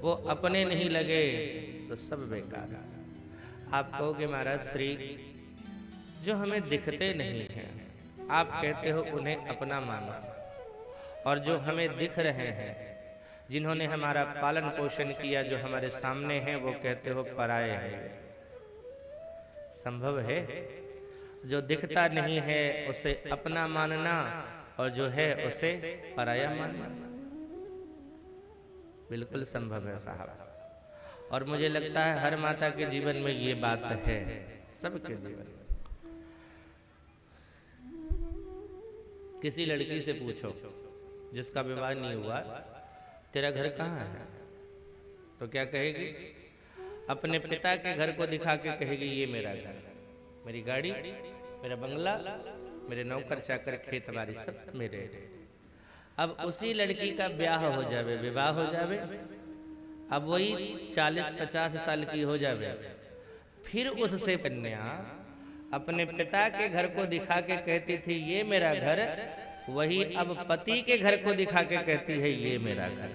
वो अपने नहीं लगे तो सब बेकार। आप कहोगे महाराज श्री जो हमें दिखते नहीं हैं, आप कहते हो उन्हें अपना मानो, और जो हमें दिख रहे हैं, जिन्होंने हमारा पालन पोषण किया, जो हमारे सामने हैं, वो कहते हो पराये हैं। संभव है? जो दिखता नहीं है उसे अपना मानना, और जो है उसे पराया मानना? बिल्कुल संभव है साहब। और मुझे लगता है हर माता के जीवन में ये बात है, सबके जीवन में। किसी लड़की से पूछो जिसका विवाह नहीं हुआ, तेरा घर कहाँ है, तो क्या कहेगी? अपने पिता के घर को दिखा के कहेगी ये मेरा घर, मेरी गाड़ी, मेरा बंगला, मेरे नौकर चाकर, खेत बाड़ी सब मेरे। अब उसी लड़की का ब्याह हो जावे, विवाह हो जावे, अब वही 40-50 साल की हो जावे, फिर उससे कन्या अपने पिता के घर को दिखा के कहती थी ये मेरा घर, वही अब पति के घर को दिखा के कहती है ये मेरा घर।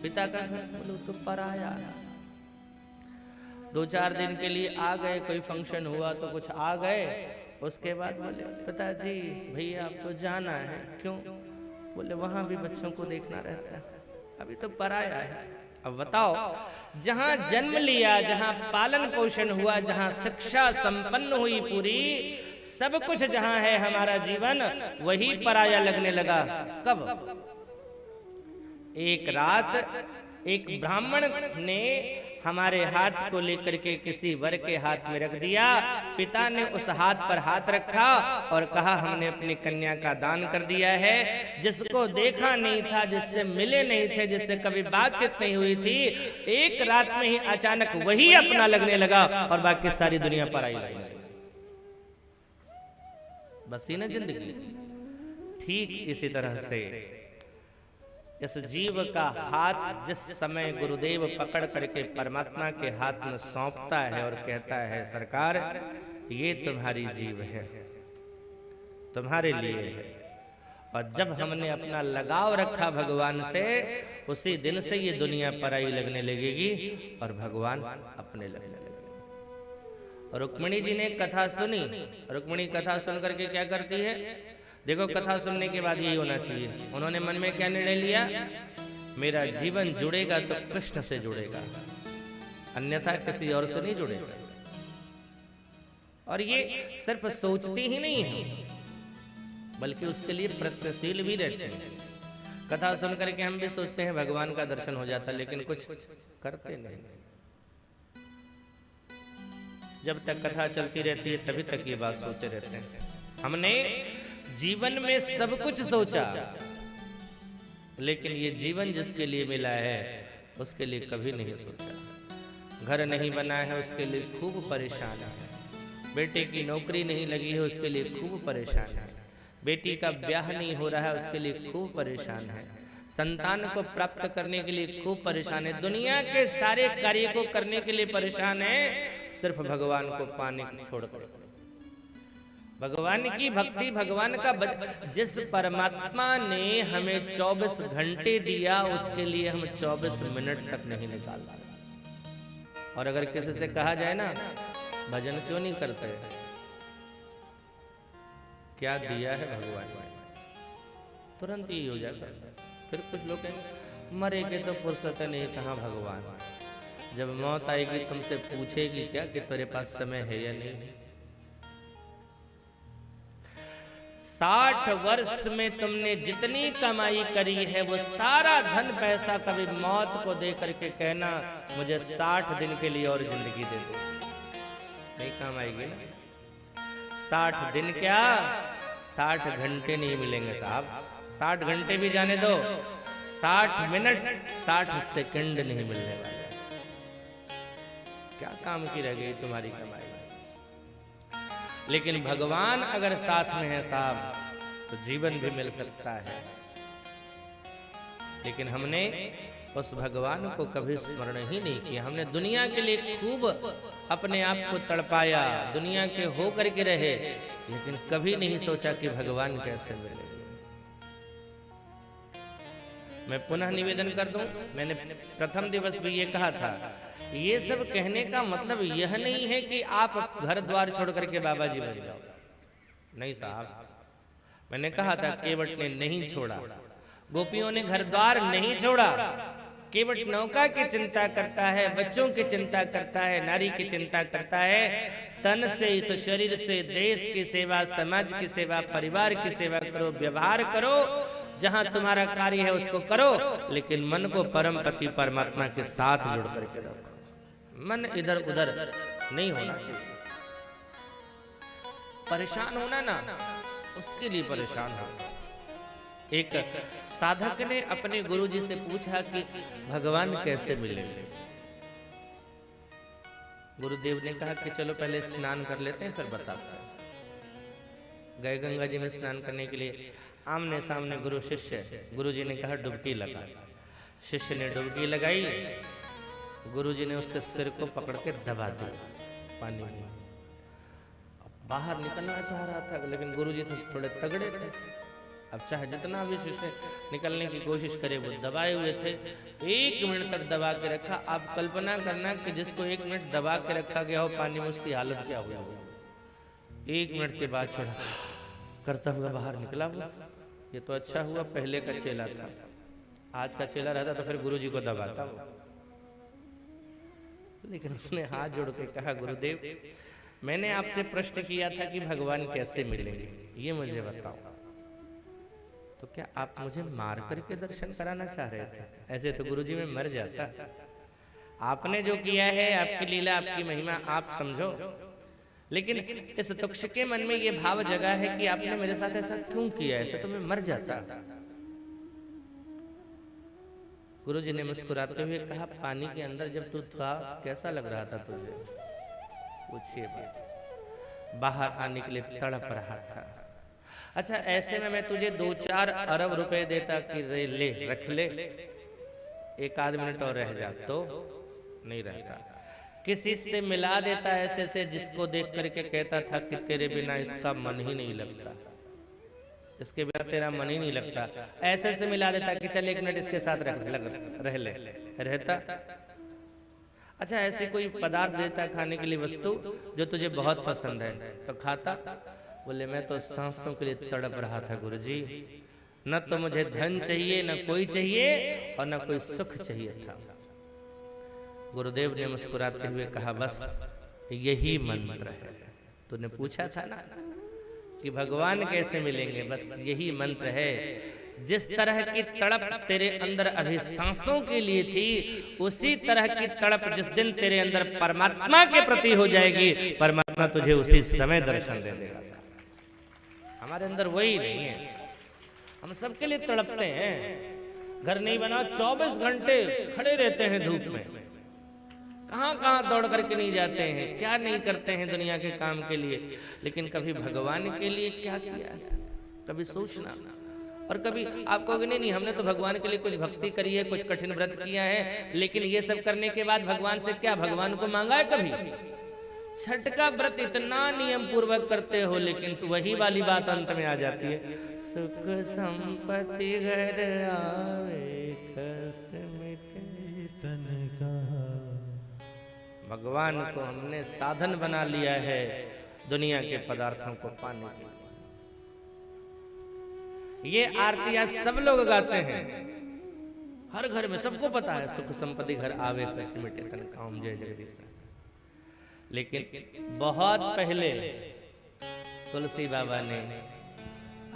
पिता का घर बोलो तो पराया। 2-4 दिन के लिए आ गए, कोई फंक्शन हुआ तो कुछ आ गए, उसके बाद बोले पिताजी भैया आपको जाना है, क्यों? बोले वहां भी बच्चों को देखना रहता है, अभी तो पराया है। अब बताओ, जहां जन्म लिया, जहां पालन पोषण हुआ, जहां शिक्षा संपन्न हुई पूरी, सब कुछ जहां है हमारा जीवन, वही पराया लगने लगा। कब? एक रात एक ब्राह्मण ने हमारे हाथ को लेकर के किसी वर के हाथ में रख दिया। पिता ने उस हाथ पर हाथ रखा और कहा हमने अपनी कन्या का दान कर दिया है। जिसको देखा नहीं था, जिससे मिले नहीं थे, जिससे कभी बातचीत नहीं हुई थी, एक रात में ही अचानक वही अपना लगने लगा और बाकी सारी दुनिया पर आई लगी। बस ही ना जिंदगी। ठीक इसी तरह से इस जीव का हाथ जिस समय गुरुदेव पकड़ करके परमात्मा के हाथ में सौंपता है और कहता है सरकार ये तुम्हारी जीव है, तुम्हारे लिए है, और जब हमने अपना लगाव रखा भगवान से, उसी दिन से ये दुनिया पराई लगने लगेगी और भगवान अपने लगने लगेंगे। रुक्मिणी जी ने कथा सुनी। रुक्मिणी कथा सुन करके क्या करती है? देखो, कथा सुनने के बाद यही होना चाहिए। उन्होंने मन में क्या निर्णय लिया? मेरा जीवन जुड़ेगा तो कृष्ण से जुड़ेगा, अन्यथा किसी और से नहीं जुड़ेगा। और ये सिर्फ सोचती ही नहीं है, बल्कि उसके लिए प्रयत्नशील भी रहते हैं। कथा सुन करके हम भी सोचते हैं भगवान का दर्शन हो जाता, लेकिन कुछ करते नहीं। जब तक कथा चलती रहती है तभी तक ये बात सोचते रहते हैं। हमने जीवन में सब कुछ सोचा, लेकिन ये जीवन जिसके लिए मिला है उसके लिए कभी नहीं सोचा। घर नहीं बना है उसके लिए खूब परेशान है, बेटे की नौकरी नहीं लगी है उसके लिए खूब परेशान है, बेटी का ब्याह नहीं हो रहा है उसके लिए खूब परेशान है, संतान को प्राप्त करने के लिए खूब परेशान है, दुनिया के सारे कार्य को करने के लिए परेशान है, सिर्फ भगवान को पाने को छोड़कर। भगवान की भक्ति, भगवान का जिस परमात्मा ने हमें 24 घंटे दिया, उसके लिए हम 24 मिनट तक नहीं निकाल पाते। और अगर किसी से कहा जाए ना भजन क्यों नहीं करते, क्या दिया है भगवान ने, तुरंत ही हो जाता। फिर कुछ लोग कहेंगे मरे के तो फुर्सत नहीं, कहाँ भगवान। जब मौत आएगी तुमसे पूछेगी क्या कि तेरे पास समय है या नहीं। 60 वर्ष में तुमने जितनी कमाई करी है वो सारा धन पैसा कभी मौत को दे करके कहना मुझे 60 दिन के लिए और जिंदगी दे दो, नहीं काम आएगी ना। 60 दिन क्या, 60 घंटे नहीं मिलेंगे साहब। 60 घंटे भी जाने दो, 60 मिनट 60 सेकंड नहीं मिलने वाले। क्या काम की रह गई तुम्हारी कमाई। लेकिन भगवान अगर साथ में है साहब तो जीवन भी मिल सकता है। लेकिन हमने उस भगवान को कभी स्मरण ही नहीं किया। हमने दुनिया के लिए खूब अपने आप को तड़पाया, दुनिया के हो करके रहे, लेकिन कभी नहीं सोचा कि भगवान कैसे मिले। मैं पुनः निवेदन कर दूं, मैंने प्रथम दिवस भी ये कहा था, ये सब कहने का मतलब यह नहीं है कि आप घर द्वार छोड़ करके बाबा जी बन जाओ। नहीं साहब, मैंने कहा था केवट ने नहीं छोड़ा, गोपियों ने घर द्वार नहीं छोड़ा। केवट नौका की चिंता करता है, बच्चों की चिंता करता है, नारी की चिंता करता है। तन से, इस शरीर से देश की सेवा, समाज की सेवा, परिवार की सेवा करो, व्यवहार करो, जहां तुम्हारा कार्य है उसको करो, लेकिन मन को परम पति परमात्मा के साथ जुड़ करके रखो। मन इधर उधर नहीं होना चाहिए। परेशान होना ना, उसके लिए परेशान हो। एक साधक ने अपने गुरुजी से पूछा कि भगवान कैसे मिलेंगे। गुरुदेव ने कहा कि चलो पहले स्नान कर लेते हैं फिर बताते हैं। गए गंगा जी में स्नान करने के लिए, आमने सामने गुरु शिष्य। गुरुजी ने कहा डुबकी लगा। शिष्य ने डुबकी लगाई, गुरुजी ने उसके सिर को पकड़ के दबा दिया पानी में। बाहर निकलना चाह रहा था, लेकिन गुरुजी तो थोड़े तगड़े थे। अब चाहे जितना भी शिष्य निकलने की कोशिश करे, वो दबाए हुए थे। 1 मिनट तक दबा के रखा। आप कल्पना करना कि जिसको 1 मिनट दबा के रखा गया हो पानी में, उसकी हालत क्या हुई होगी। 1 मिनट के बाद छोड़ा करता हुआ बाहर निकला हुआ। ये तो अच्छा हुआ पहले का चेला था, आज का चेला रहता तो फिर गुरुजी को दबाता हुआ। लेकिन उसने हाथ जोड़ के कहा, गुरुदेव मैंने आपसे प्रश्न किया था कि भगवान कैसे मिलेंगे, ये मुझे बताओ। तो क्या आप मुझे मार करके दर्शन कराना चाह रहे थे? ऐसे तो गुरुजी में मर जाता। आपने जो किया है, आपकी लीला, आपकी महिमा आप समझो, लेकिन इस तुक्ष के मन में ये भाव जगा है कि आपने मेरे साथ ऐसा क्यों किया, ऐसे तो मैं मर जाता। गुरुजी ने मुस्कुराते हुए कहा, पानी के अंदर जब तू था कैसा लग रहा था तुझे? पूछिए बात। बाहर आने के लिए तड़प रहा था। अच्छा, ऐसे में मैं तुझे 2-4 अरब रुपए देता कि ले रख ले, 1-आध मिनट और रह जा, तो नहीं रहता। किसी से मिला देता ऐसे से जिसको देख करके कहता था कि तेरे बिना इसका मन ही नहीं लगता, इसके बिना तेरा मन ही नहीं लगता। ऐसे से मिला देता कि चल 1 मिनट इसके साथ रह ले, रहता। अच्छा, ऐसे कोई पदार्थ देता खाने के लिए, वस्तु जो तुझे बहुत पसंद है, तो खाता? बोले मैं तो सांसों के लिए तड़प रहा था गुरुजी, न तो मुझे धन चाहिए, न कोई चाहिए, और न कोई सुख चाहिए था। गुरुदेव ने मुस्कुराते हुए कहा, बस यही मंत्र है। तूने पूछा था ना कि भगवान कैसे मिलेंगे, बस यही मंत्र है। जिस तरह की तड़प तेरे अंदर अभी सांसों के लिए थी, उसी तरह की तड़प जिस दिन तेरे अंदर परमात्मा के प्रति हो जाएगी, परमात्मा तुझे उसी समय दर्शन दे देगा। हमारे अंदर वही नहीं है। हम सबके लिए तड़पते हैं। घर नहीं बना, 24 घंटे खड़े रहते हैं धूप में, कहां कहां दौड़ करके नहीं जाते हैं, क्या नहीं करते हैं दुनिया के काम के लिए, लेकिन कभी भगवान के लिए क्या किया है, कभी सोचना। और कभी आप कहोगे नहीं हमने तो भगवान के लिए कुछ भक्ति करी है, कुछ कठिन व्रत किया है, लेकिन ये सब करने के बाद भगवान से क्या भगवान को मांगा है कभी? छठ का व्रत इतना नियम पूर्वक करते हो, लेकिन वही वाली बात अंत में आ जाती है, सुख संपत्ति घर आवे कष्ट मिटे तन का। भगवान को हमने साधन बना लिया है दुनिया के पदार्थों को पाने के लिए। ये आरतियां सब लोग गाते हैं, हर घर में सबको पता है, सुख संपत्ति घर आवे कष्ट मिटे तन का, ओम जय जगदीश। लेकिन बहुत पहले तुलसी बाबा ने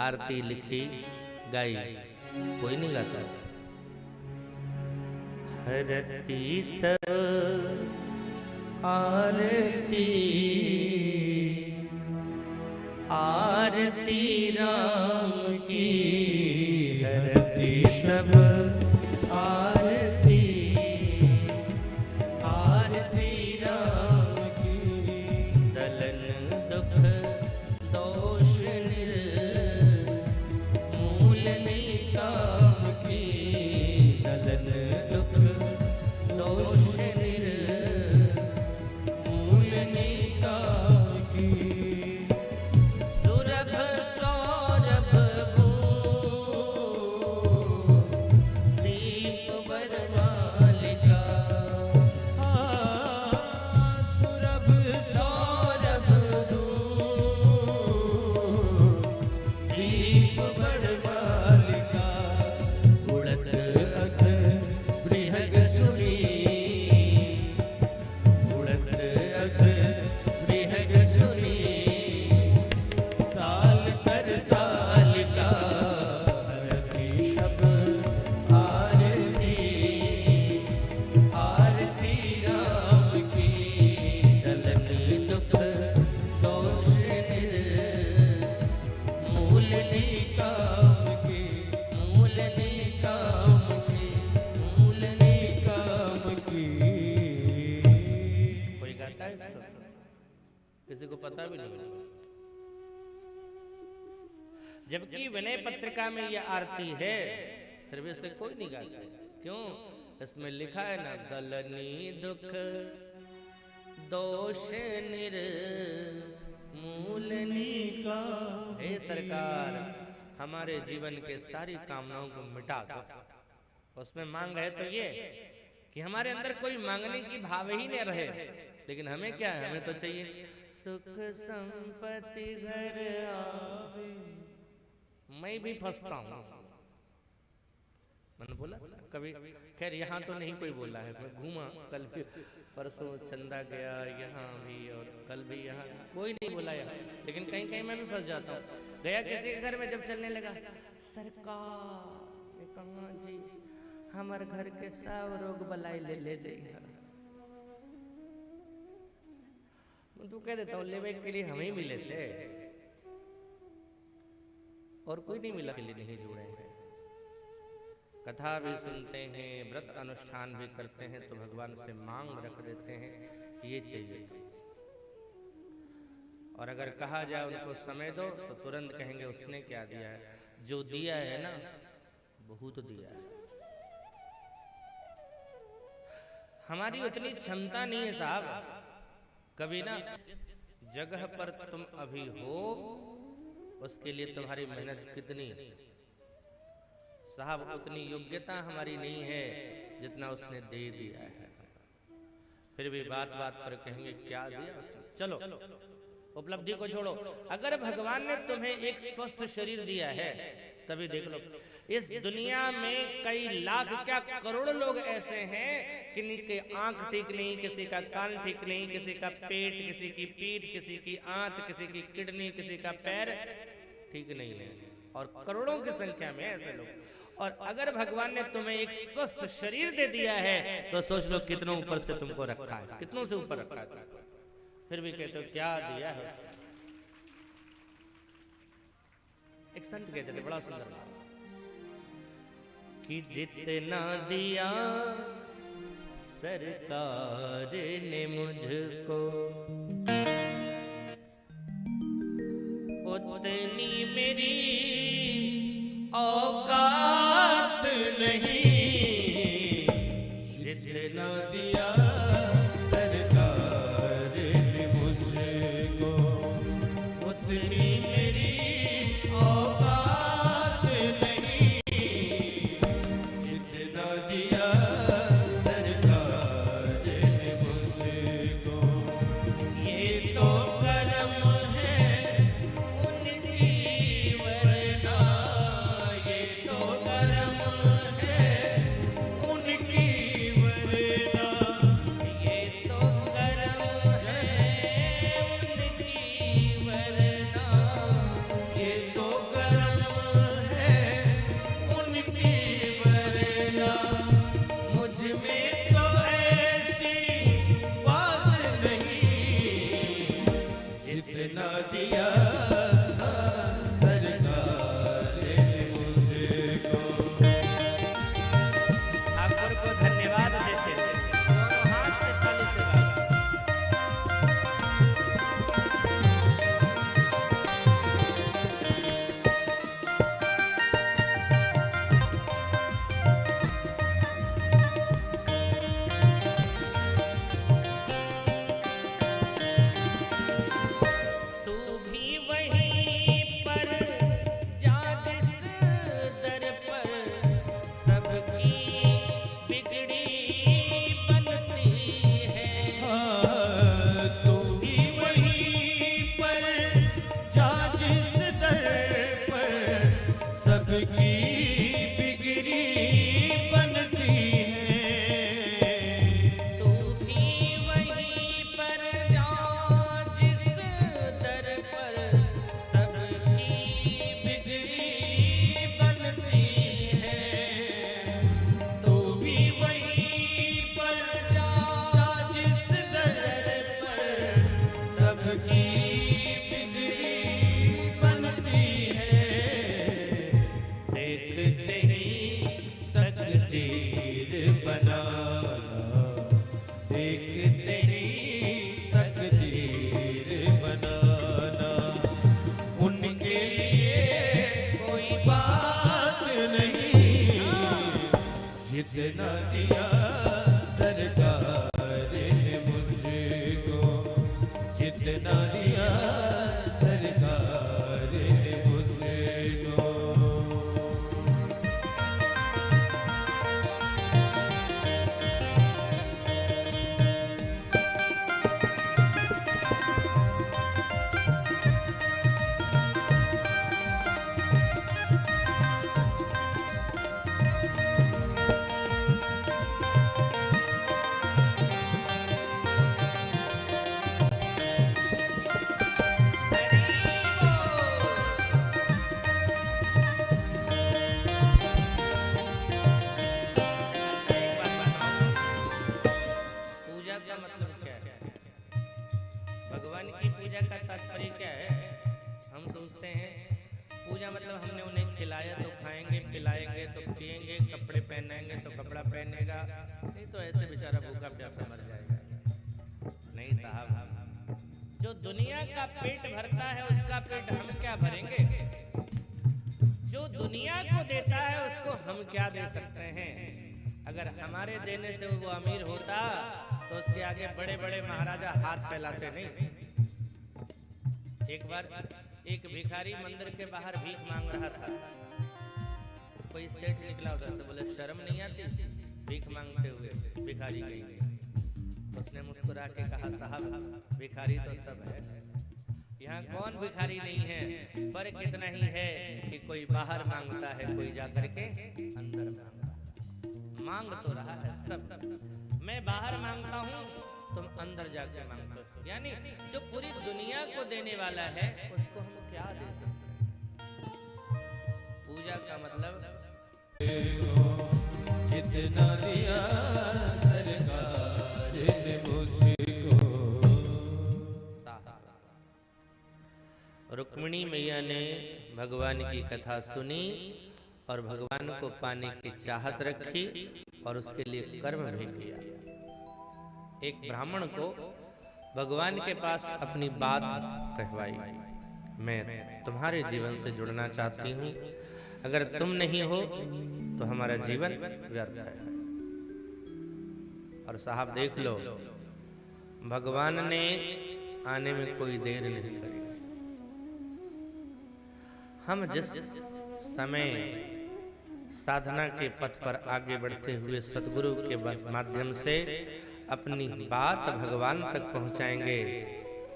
आरती लिखी, गाई, कोई नहीं गाता। हरती सब आरती, आरती राम की, हरती सब आरती, आरती राम की, दलन दुख दोष मूल निकाम की, दलन दुख दोष मूल निकाम की, सुरभ सौरभ किसी को पता भी नहीं मिला। जबकि विनय पत्रिका में यह आरती है, फिर भी इसे कोई नहीं गाता। क्यों? इसमें लिखा है ना, दलनी दुख दोष निर्मूलनी का। हे सरकार, हमारे जीवन के सारी कामनाओं को मिटा दो। उसमें मांग है तो ये कि हमारे अंदर कोई मांगने की भाव ही नहीं रहे। लेकिन हमें क्या है? हमें तो चाहिए सुख संपत्ति घर आवे। मैं भी फंसता हूँ। मैंने बोला कभी, खैर यहाँ तो नहीं कोई बोला है, मैं घूमा कल भी, परसों चंदा गया यहाँ भी, और कल भी यहाँ, कोई नहीं बोला यहाँ। लेकिन कहीं कहीं मैं भी फंस जाता हूँ। गया किसी के घर में, जब चलने लगा, सरकार कहाँ जी हमारे घर के सब रोग बलाई ले जाइए। तू कह देता हूँ लेवे के लिए हमें मिले थे, और कोई नहीं मिला के लिए नहीं जुड़े हैं। कथा भी सुनते हैं, व्रत अनुष्ठान भी करते हैं, तो भगवान से मांग रख देते हैं ये चाहिए। और अगर कहा जाए उनको समय दो, तो तुरंत कहेंगे उसने क्या दिया है। जो दिया है ना, बहुत दिया है। हमारी उतनी क्षमता नहीं है साहब। कभी ना जगह पर तुम अभी हो, उसके लिए तुम्हारी मेहनत कितनी साहब, उतनी योग्यता हमारी नहीं है जितना उसने दे दिया है। फिर भी बात बात पर कहेंगे क्या दिया उसने। चलो उपलब्धि को छोड़ो, अगर भगवान ने तुम्हें एक स्वस्थ शरीर दिया है, तभी देख लो इस दुनिया में कई लाख क्या करोड़ लोग ऐसे हैं किन्हीं आंख ठीक नहीं, किसी का कान ठीक नहीं, किसी का पेट, किसी की पीठ, किसी की आंत, किसी की किडनी, किसी का पैर ठीक नहीं है, और करोड़ों की संख्या में ऐसे लोग। और अगर भगवान ने तुम्हें एक स्वस्थ शरीर दे दिया है, तो सोच लो कितनों ऊपर से तुमको रखा है, कितनों से ऊपर रखा है। फिर भी कहते हो क्या दिया है। एक संत कहते थे, बड़ा सुंदर बात, कि जितना दिया सरकार ने मुझको, उतनी मेरी औकात नहीं। जितना दिया सरकार ने मुझको, उतनी मेरी औकात नहीं। जितना दिया सरकार ने मुझको, ये तो करम है उनकी, वरना ये तो पहनेंगे तो कपड़ा पहनेगा, नहीं तो ऐसे बेचारा भूखा प्यासा मर जाएगा। नहीं साहब, जो दुनिया का पेट भरता है उसका पेट हम क्या भरेंगे? जो दुनिया को देता है उसको हम क्या दे सकते हैं? अगर हमारे देने से वो अमीर होता तो उसके आगे बड़े बड़े महाराजा हाथ फैलाते नहीं। एक बार एक भिखारी मंदिर के बाहर भीख मांग रहा था। कोई सेठ निकला उधर से, बोले शर्म नहीं आती भीख मांगते हुए भिखारी कहीं? उसने मुस्कुरा के कहा, साहब भिखारी तो सब है, यहाँ कौन भिखारी नहीं है, फर्क इतना ही है कि कोई बाहर मांगता है, कोई जाकर के अंदर मांगता है। मांग तो रहा है सब, मैं बाहर मांगता हूँ, तुम अंदर जाके मांगते हो। यानी जो पूरी दुनिया को देने वाला है उसको हम क्या दे सकते हैं? पूजा का मतलब जितना दिया सरकार ने मुझको। रुक्मिणी मैया ने भगवान की कथा सुनी और भगवान को पाने की चाहत रखी और उसके लिए कर्म भी किया। एक ब्राह्मण को भगवान के पास अपनी बात कहवाई, मैं तुम्हारे जीवन से जुड़ना चाहती हूँ, अगर तुम नहीं हो तो हमारा जीवन व्यर्थ है। और साहब देख लो, भगवान ने आने में कोई देर नहीं करी। हम जिस समय साधना के पथ पर आगे बढ़ते हुए सद्गुरु के माध्यम से अपनी बात भगवान तक पहुंचाएंगे,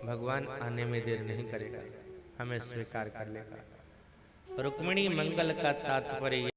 भगवान आने में देर नहीं करेगा, हमें स्वीकार कर लेगा। रुक्मिणी मंगल का तात्पर्य